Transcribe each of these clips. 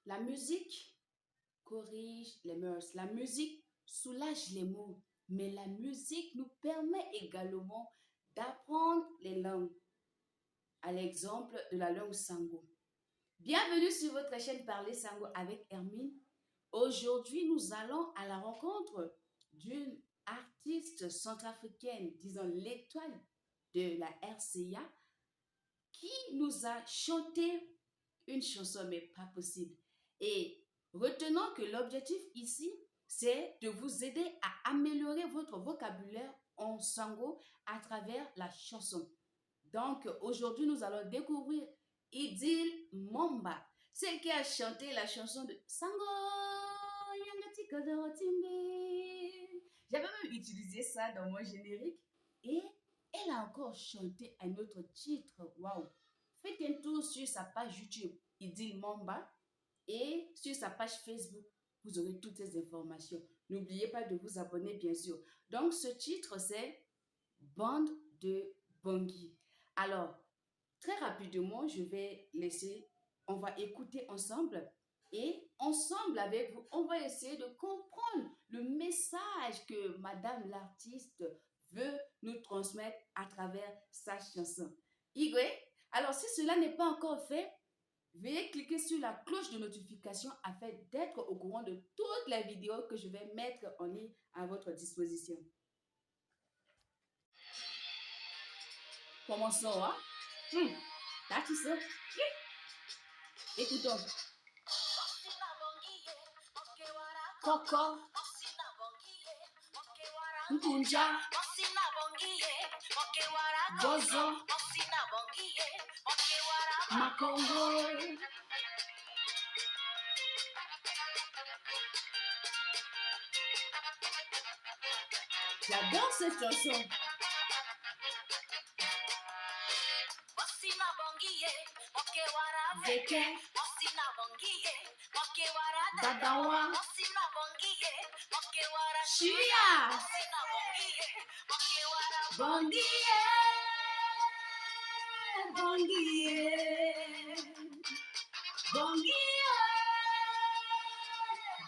La musique corrige les mœurs. La musique soulage les mots. Mais la musique nous permet également d'apprendre les langues. À l'exemple de la langue Sango. Bienvenue sur votre chaîne Parler Sango avec Hermine. Aujourd'hui, nous allons à la rencontre d'une artiste centrafricaine, disons l'étoile de la RCA, qui nous a chanté une chanson, mais pas possible. Et retenons que l'objectif ici, c'est de vous aider à améliorer votre vocabulaire en sango à travers la chanson. Donc, aujourd'hui, nous allons découvrir Idil Momba, celle qui a chanté la chanson de Sango. J'avais même utilisé ça dans mon générique et elle a encore chanté un autre titre. Waouh! Faites un tour sur sa page YouTube, Idil Momba, et sur sa page Facebook, vous aurez toutes ces informations. N'oubliez pas de vous abonner, bien sûr. Donc, ce titre, c'est Bande de Bangui. Alors, très rapidement, je vais laisser, on va écouter ensemble et ensemble avec vous, on va essayer de comprendre le message que Madame l'artiste veut nous transmettre à travers sa chanson. Igwe, alors si cela n'est pas encore fait, veuillez cliquer sur la cloche de notification afin d'être au courant de toutes les vidéos que je vais mettre en ligne à votre disposition. Commençons, hein? Là, tu sais. Écoutons. Coco. Nkunja. Gozo. Makongo. J'adore cette chanson. Veke. Dadawa. Shia. Bongie. Bongie. Bongie.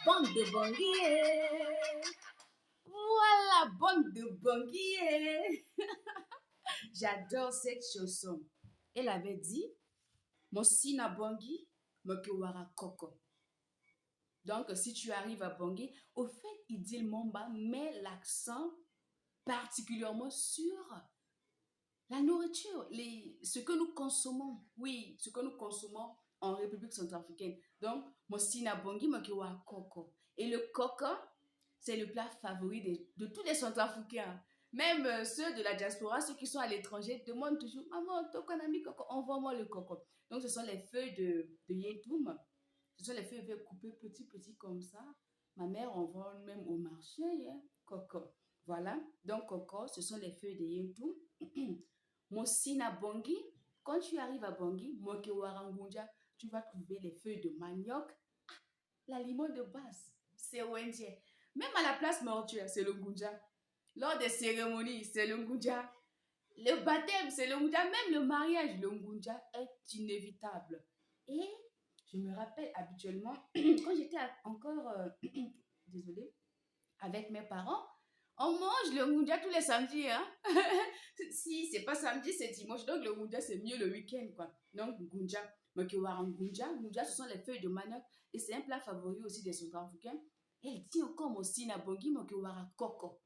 Bande de Bongie. Voilà, bande de Bongie. J'adore cette chanson. Elle avait dit, Mosina Bangui, Mokewara Koko. Donc, si tu arrives à Bangui, au fait, Idil Momba met l'accent particulièrement sur la nourriture, ce que nous consommons. Oui, ce que nous consommons en République centrafricaine. Donc, Mosina Bangui, Mokewara Koko. Et le coco, c'est le plat favori de tous les centrafricains. Même ceux de la diaspora, ceux qui sont à l'étranger, demandent toujours « Maman, coco, envoie-moi le coco ». Donc, ce sont les feuilles de yentoum. Ce sont les feuilles coupées petit comme ça. Ma mère en vend même au marché, hein, coco. Voilà. Donc, coco, ce sont les feuilles de yentoum. Mosina Bangui. Quand tu arrives à Bangui, Mokewarangunja, tu vas trouver les feuilles de manioc. L'aliment de base, c'est Wendie. Même à la place mortuaire, c'est le Ngunja. Lors des cérémonies, c'est le Ngunja. Le baptême, c'est le Ngunja. Même le mariage, le Ngunja est inévitable. Et je me rappelle habituellement, quand j'étais encore, désolée, avec mes parents, on mange le Ngunja tous les samedis. Hein? Si c'est pas samedi, c'est dimanche. Donc le Ngunja, c'est mieux le week-end, quoi. Donc Ngunja. Ngunja, ce sont les feuilles de manioc. Et c'est un plat favori aussi des Centrafricains. Elle dit encore mon sinabongi, mon kiwara koko.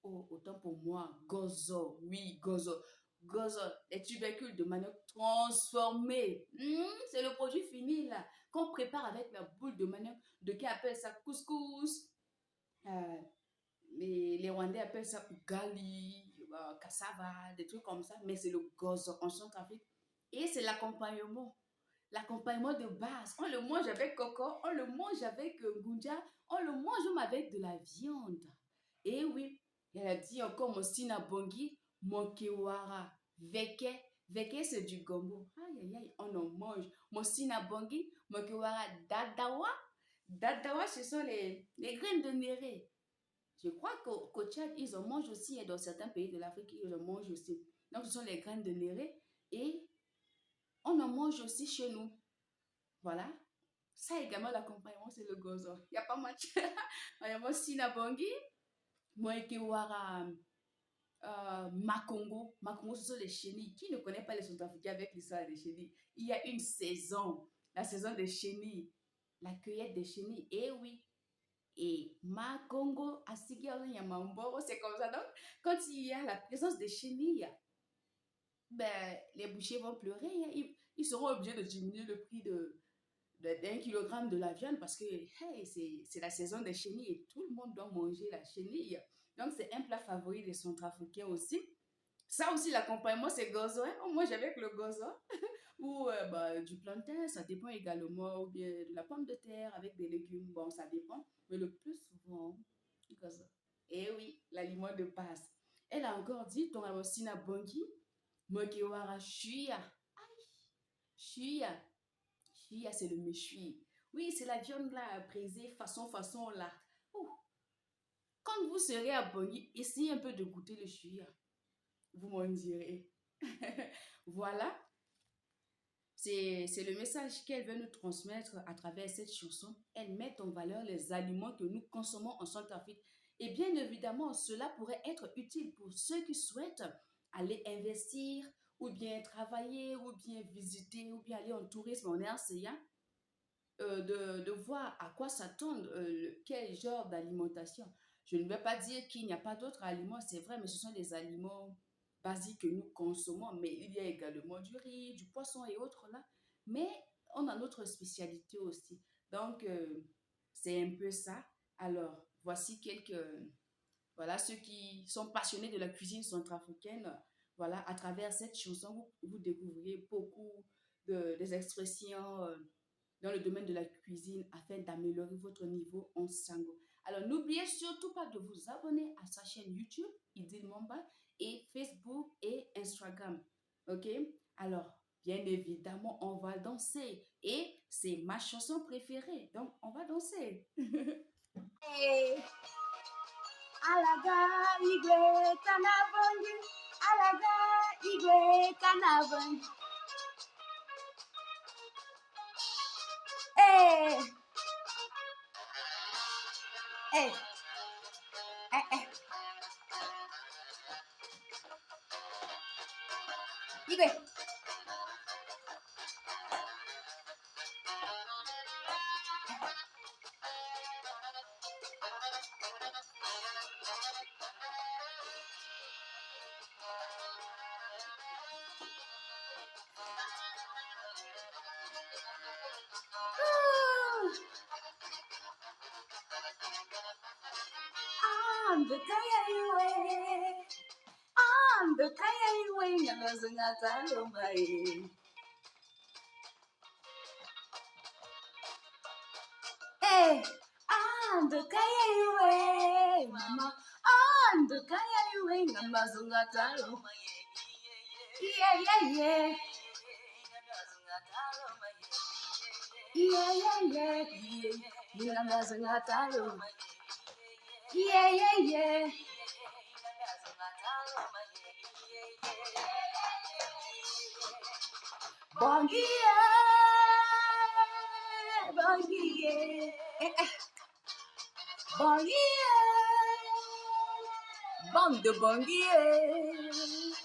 Oh, autant pour moi, gozo. Oui, gozo. Gozo, les tubercules de manioc transformés. C'est le produit fini là, qu'on prépare avec la boule de manioc. De qui appelle ça couscous. Les Rwandais appellent ça ugali, cassava, des trucs comme ça. Mais c'est le gozo en Centrafrique. Et c'est l'accompagnement. L'accompagnement de base. On le mange avec coco, on le mange avec gunja, on le mange même avec de la viande. Et oui, elle a dit encore mon sinabongi, mon kewara, veke. Veke, c'est du gombo. Aïe, aïe, aïe, on en mange. Mon sinabongi, mon kewara, dadawa. Dadawa, ce sont les graines de néré. Je crois qu'au Tchad, ils en mangent aussi, et dans certains pays de l'Afrique, ils en mangent aussi. Donc, ce sont les graines de néré. Et on en mange aussi chez nous. Voilà. Ça également, l'accompagnement, c'est le gozo. Il n'y a pas match. Vraiment, Sinabongi, moi, qui Makongo. Makongo, ce sont les chenilles. Qui ne connaît pas les Centrafricains avec l'histoire des chenilles? Il y a une saison, la saison des chenilles, la cueillette des chenilles. Eh oui. Et Makongo, Asigia, Yamamboro, c'est comme ça. Donc, quand il y a la présence des chenilles, ben, les bouchers vont pleurer. Hein. Ils seront obligés de diminuer le prix d'un kilogramme de la viande parce que hey, c'est la saison des chenilles et tout le monde doit manger la chenille. Donc, c'est un plat favori des Centrafricains aussi. Ça aussi, l'accompagnement, c'est gozo. Hein? On mange avec le gozo ou bah, du plantain, ça dépend également, ou bien de la pomme de terre avec des légumes. Bon, ça dépend, mais le plus souvent, gozo. Et oui, l'aliment de base. Elle a encore dit, ton amosina bongi, mokiwara shuya. Shuya. Shuya, c'est le méchoui. Oui, c'est la viande là, braisée façon là. Ouh. Quand vous serez à Bongi, essayez un peu de goûter le shuya. Vous m'en direz. Voilà, c'est le message qu'elle veut nous transmettre à travers cette chanson. Elle met en valeur les aliments que nous consommons en Centrafrique. Et bien évidemment, cela pourrait être utile pour ceux qui souhaitent aller investir, ou bien travailler, ou bien visiter, ou bien aller en tourisme en RCA, de voir à quoi s'attendre, quel genre d'alimentation. Je ne vais pas dire qu'il n'y a pas d'autres aliments, c'est vrai, mais ce sont des aliments basiques que nous consommons, mais il y a également du riz, du poisson et autres là. Mais on a notre spécialité aussi. Donc, c'est un peu ça. Alors, voici quelques, voilà, ceux qui sont passionnés de la cuisine centrafricaine. Voilà, à travers cette chanson, vous découvrirez beaucoup des expressions dans le domaine de la cuisine afin d'améliorer votre niveau en sango. Alors, n'oubliez surtout pas de vous abonner à sa chaîne YouTube, Idil Momba, et Facebook et Instagram. OK? Alors, bien évidemment, on va danser. Et c'est ma chanson préférée. Donc, on va danser. Hey, alaga igwe kanabongi, alaga igwe kanabongi. Hey, hey, hey, hey. Igwe. The kaya iwe, the kaya iwe, nyamazungata lomai. Hey, the kaya iwe, mama, the kaya iwe, nyamazungata lomai. Yeah, yeah, yeah. Yeah, yeah, yeah. Nyamazungata lomai. Yeah, yeah, yeah. Bongie, bongie, bongie, bande de bongie.